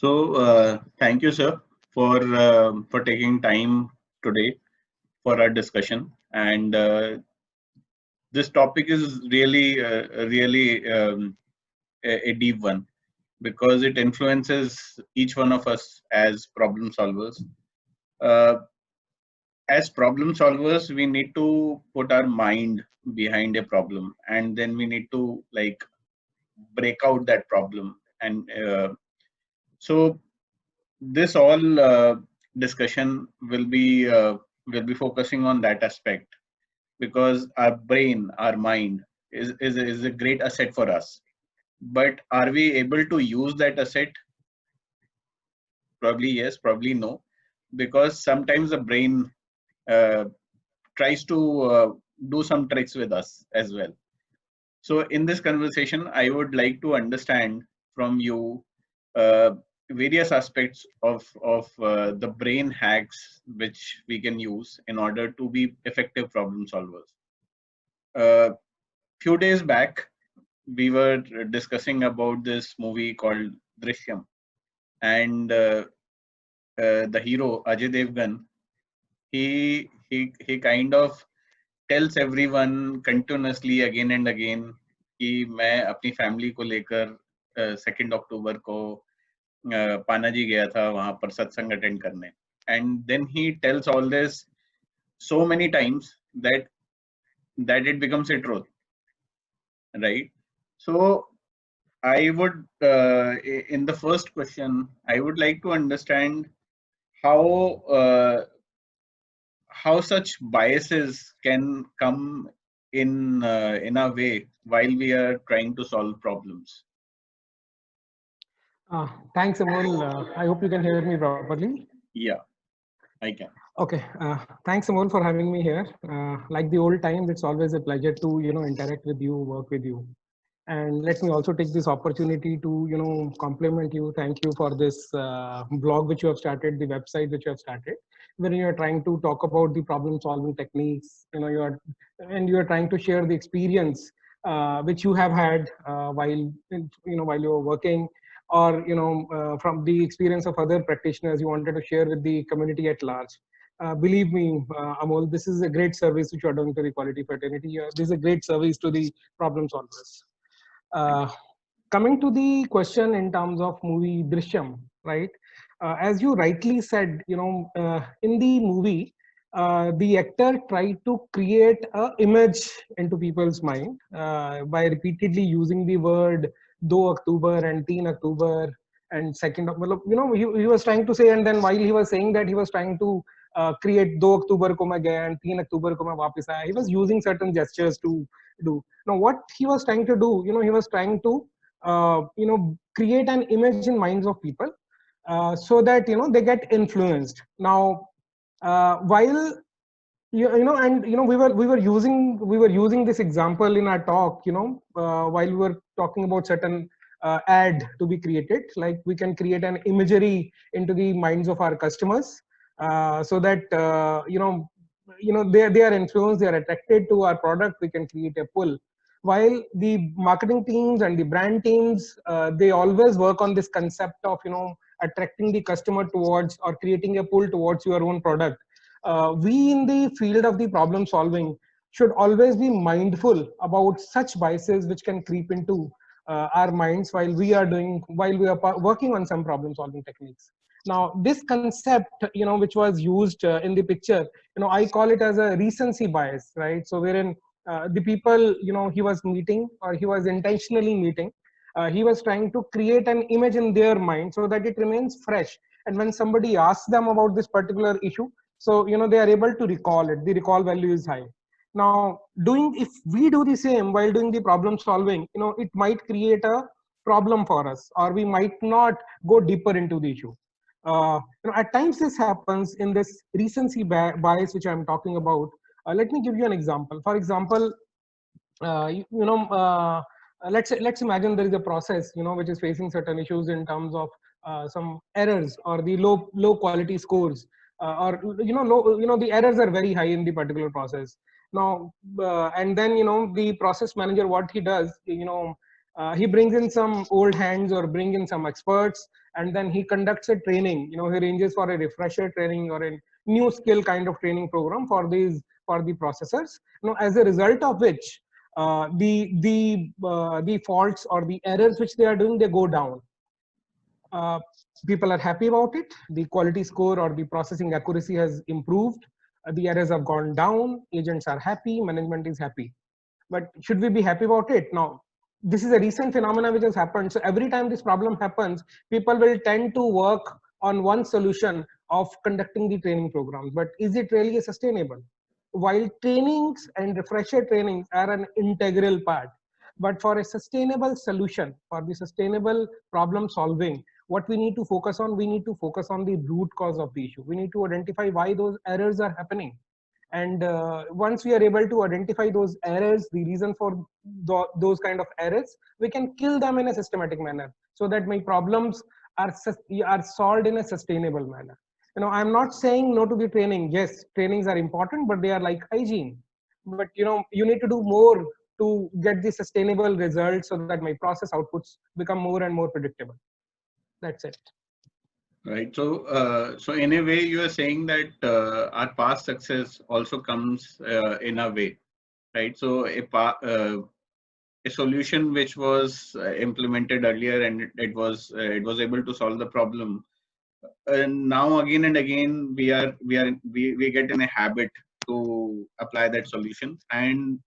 Thank you, sir, for taking time today for our discussion. And this topic is really a deep one because it influences each one of us as problem solvers. Uh, as problem solvers, we need to put our mind behind a problem, and then we need to like break out that problem. And so this all discussion will be focusing on that aspect because our brain, our mind is a great asset for us. But are we able to use that asset? Probably yes, probably no, because sometimes the brain uh, tries to do some tricks with us as well. So in this conversation, I would like to understand from you uh, various aspects of the brain hacks which we can use in order to be effective problem solvers. Few days back, we were discussing about this movie called Drishyam, and the hero Ajay Devgan, he kind of tells everyone continuously again and again कि मैं अपनी family को लेकर 2 अक्टूबर को पानाजी गया था वहां पर सत्संग अटेंड करने and then he tells all this so many times that it becomes a truth, right? So I would in the first question I would like to understand how uh, how such biases can come in a way while we are trying to solve problems. Thanks, Amol. I hope you can hear me properly. Yeah, I can. Okay. Thanks, Amol, for having me here. Like the old times, it's always a pleasure to interact with you, work with you. And let me also take this opportunity to compliment you. Thank you for this blog which you have started, the website which you have started, where you are trying to talk about the problem solving techniques. You are trying to share the experience which you have had while you were working, or from the experience of other practitioners you wanted to share with the community at large. Believe me, Amol, this is a great service which you are doing to the quality fraternity. This is a great service to the problem solvers. Uh, Coming to the question in terms of movie Drishyam, right? As you rightly said, in the movie, the actor tried to create a image into people's mind by repeatedly using the word "do October" and "teen October" and second. He was trying to say, and then while he was saying that, he was trying to create "2 October ko main gaya" and "3 October ko main वापस आया." He was using certain gestures to do. Now, what he was trying to do, he was trying to create an image in minds of people so that they get influenced. Now, while we were using this example in our talk, while we were talking about certain ad to be created, like we can create an imagery into the minds of our customers so that they are influenced, they are attracted to our product. We can create a pull, while the marketing teams and the brand teams, they always work on this concept of attracting the customer towards, or creating a pull towards your own product. We in the field of the problem solving should always be mindful about such biases which can creep into our minds while we are working on some problem solving techniques. Now, this concept, which was used in the picture, I call it as a recency bias, right? So wherein the people he was meeting, or he was intentionally meeting, he was trying to create an image in their mind so that it remains fresh, and when somebody asks them about this particular issue, so they are able to recall it. The recall value is high. Now, if we do the same while doing the problem solving, it might create a problem for us, or we might not go deeper into the issue. At times this happens in this recency bias which I'm talking about. Let me give you an example. For example, uh, you, you know, uh, let's imagine there is a process which is facing certain issues in terms of some errors, or the low quality scores, or the errors are very high in the particular process. Now, and then the process manager, what he does, he brings in some old hands or bring in some experts, and then he conducts a training, he arranges for a refresher training or a new skill kind of training program for the processors, as a result of which the faults or the errors which they are doing, they go down. People are happy about it. The quality score or the processing accuracy has improved. The errors have gone down. Agents are happy. Management is happy. But should we be happy about it? No. This is a recent phenomenon which has happened. So every time this problem happens, people will tend to work on one solution of conducting the training programs. But is it really sustainable? While trainings and refresher trainings are an integral part, but for a sustainable solution, for the sustainable problem solving, what we need to focus on, we need to focus on the root cause of the issue. We need to identify why those errors are happening. And once we are able to identify those errors, the reason for those kind of errors, we can kill them in a systematic manner so that my problems are solved in a sustainable manner. I'm not saying no to the training. Yes, trainings are important, but they are like hygiene. But you need to do more to get the sustainable results so that my process outputs become more and more predictable. That's it. Right. So in a way, you are saying that our past success also comes in a way, right? So a solution which was implemented earlier and it was able to solve the problem. And now again and again we get in a habit to apply that solution, and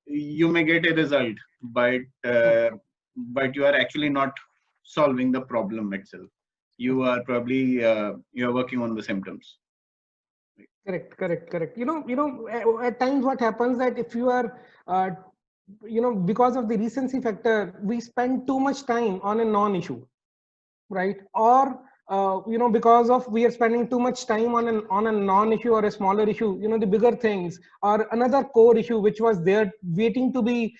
you may get a result, but you are actually not solving the problem itself. You are probably you are working on the symptoms. Correct. At times what happens that if you are because of the recency factor, we spend too much time on a non-issue, right? Or because of we are spending too much time on a non-issue or a smaller issue, the bigger things or another core issue which was there waiting to be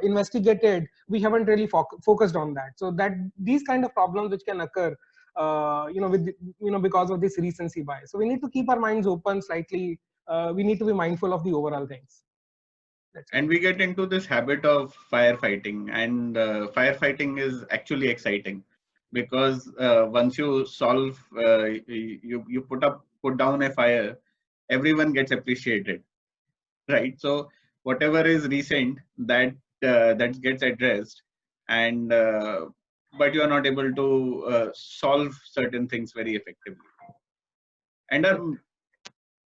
investigated, we haven't really focused on that. So that these kind of problems which can occur because of this recency bias. So we need to keep our minds open slightly. We need to be mindful of the overall things. And we get into this habit of firefighting, and firefighting is actually exciting because once you solve, you put down a fire, everyone gets appreciated, right? So whatever is recent, that gets addressed, and but you are not able to solve certain things very effectively. And our